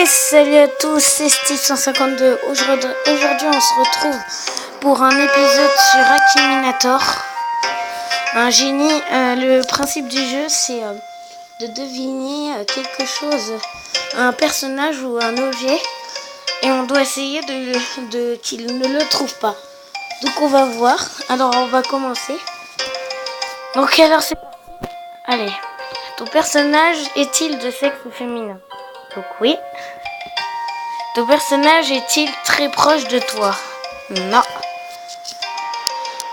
Salut à tous, c'est Steve152. Aujourd'hui, on se retrouve pour un épisode sur Akiminator, un génie. Le principe du jeu, c'est de deviner quelque chose, un personnage ou un objet, et on doit essayer qu'il ne le trouve pas. Donc on va voir. Alors on va commencer. Donc alors c'est parti. Allez, ton personnage est-il de sexe féminin? Donc oui. Ton personnage est-il très proche de toi? Non.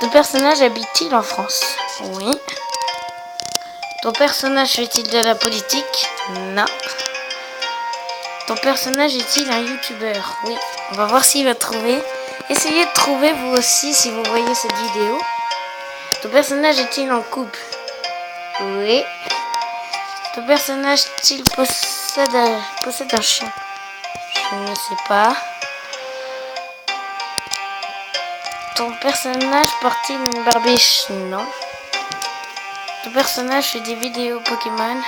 Ton personnage habite-t-il en France? Oui. Ton personnage fait-il de la politique? Non. Ton personnage est-il un youtubeur? Oui. On va voir s'il va trouver. Essayez de trouver vous aussi si vous voyez cette vidéo. Ton personnage est-il en couple? Oui. Ton personnage possède un chien? Je ne sais pas. Ton personnage porte-t-il une barbiche? Non. Ton personnage fait des vidéos Pokémon?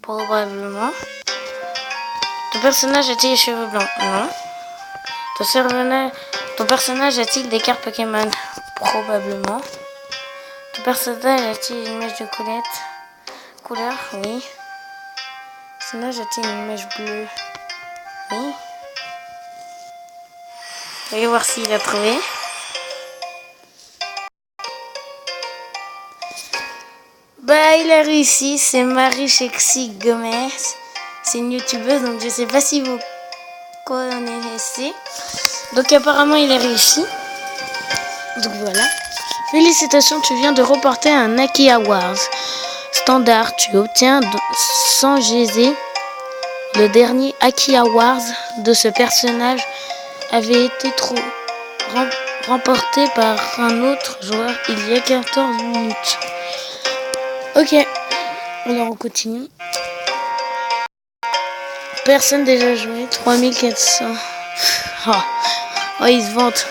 Probablement. Ton personnage a-t-il les cheveux blancs? Non. Ton personnage a-t-il des cartes Pokémon? Probablement. Ton personnage a-t-il une mèche de couleur? Oui. Ton personnage a-t-il une mèche bleue? Oui. Voyons voir s'il a trouvé. Bah, il a réussi. C'est Marie-Chexy Gomez. C'est une youtubeuse, donc je sais pas si vous connaissez. Donc apparemment, il a réussi. Donc voilà. Félicitations, tu viens de remporter un Aki Awards standard. Tu obtiens sans gaiser. Le dernier Aki Awards de ce personnage avait été remporté par un autre joueur il y a 14 minutes. Ok, alors on continue. Personne déjà joué, 3400. Oh, ils se vantent.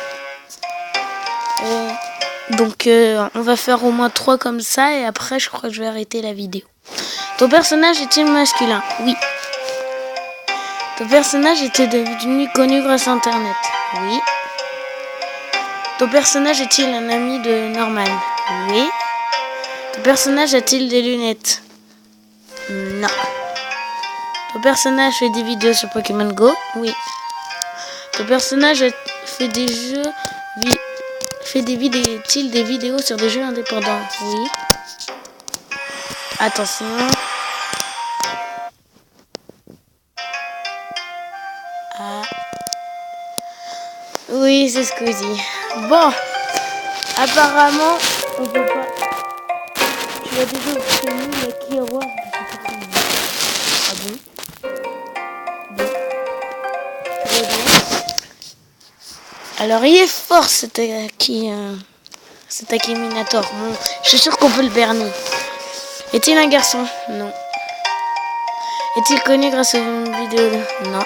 Donc on va faire au moins 3 comme ça et après je crois que je vais arrêter la vidéo. Ton personnage est-il masculin? Oui. Ton personnage était devenu connu grâce à Internet? Oui. Ton personnage est-il un ami de Norman? Oui. Ton personnage a-t-il des lunettes? Non. Ton personnage fait des vidéos sur Pokémon Go? Oui. Ton personnage fait des jeux... Fait-il des vidéos sur des jeux indépendants? Oui. Attention. Ah. Oui, c'est ce que je dis. Bon. Apparemment, on peut pas... Tu as déjà obtenu l'Aki Award. Ah bon? Bon. Alors, il est fort cet Akiminator. Bon, je suis sûr qu'on peut le berner. Est-il un garçon? Non. Est-il connu grâce à une vidéo? Non.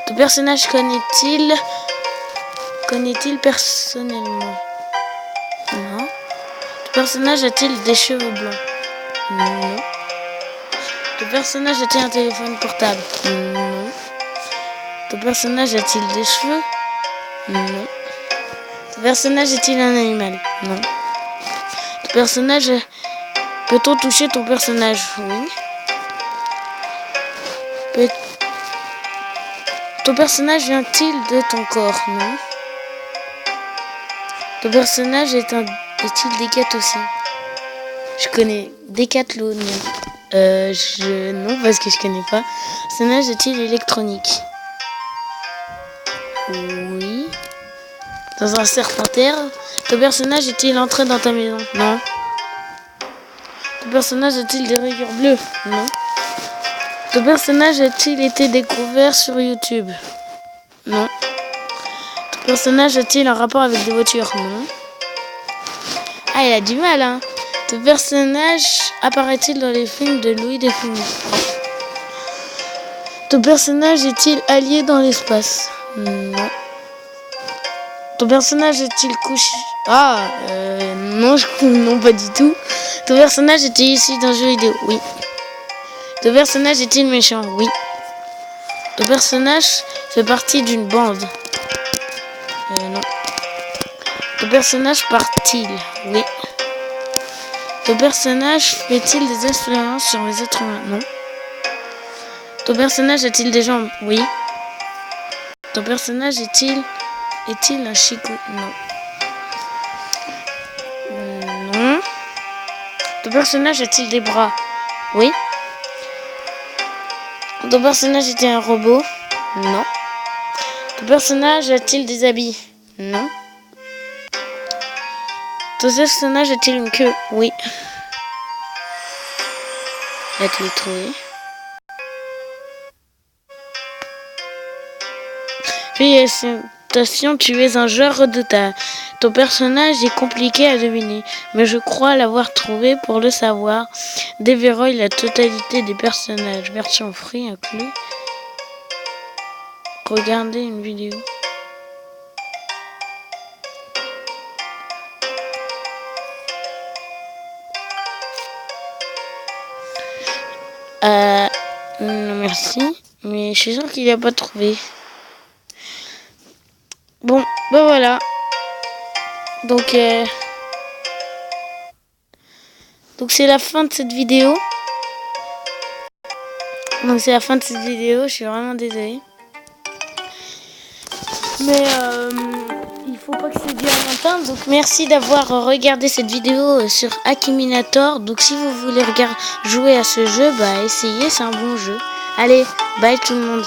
Ton personnage connaît-il personnellement? Non. Ton personnage a-t-il des cheveux blancs? Non. Ton personnage a-t-il un téléphone portable? Non. Ton personnage a-t-il des cheveux? Non. Ton personnage est-il un animal? Non. Ton personnage... Peut-on toucher ton personnage? Oui. Ton personnage vient-il de ton corps? Non. Ton personnage est-il décathlon? Je connais Décathlon. Non, parce que je connais pas. Ton personnage est-il électronique? Oui. Dans un serpentaire. Ton personnage est-il entré dans ta maison? Non. Ton personnage a-t-il des rayures bleues? Non. Ton personnage a-t-il été découvert sur YouTube? Non. Ton personnage a-t-il un rapport avec des voitures? Non. Ah, il a du mal, hein. Ton personnage apparaît-il dans les films de Louis de Funès? Ton personnage est-il allié dans l'espace? Non. Ton personnage est-il couché? Non, non, pas du tout. Ton personnage est-il issu d'un jeu vidéo? Oui. Ton personnage est-il méchant? Oui. Ton personnage fait partie d'une bande? Non. Ton personnage part-il? Oui. Ton personnage fait-il des expériences sur les êtres humains? Non. Ton personnage a-t-il des jambes? Oui. Ton personnage est-il un chico? Non. Non. Ton personnage a-t-il des bras? Oui. Ton personnage est-il un robot? Non. Ton personnage a-t-il des habits? Non. Ton personnage a-t-il une queue? Oui. A-t-il trouvé? Félicitations, tu es un joueur redoutable. Ton personnage est compliqué à deviner, mais je crois l'avoir trouvé. Pour le savoir, déverrouille la totalité des personnages. Version free inclus. Regardez une vidéo. Non, merci, mais je suis sûr qu'il n'a pas trouvé. Bon, ben voilà. Donc c'est la fin de cette vidéo. Je suis vraiment désolée. Mais il faut pas que c'est dur longtemps. Donc merci d'avoir regardé cette vidéo sur Akiminator. Donc si vous voulez jouer à ce jeu, bah essayez, c'est un bon jeu. Allez, bye tout le monde.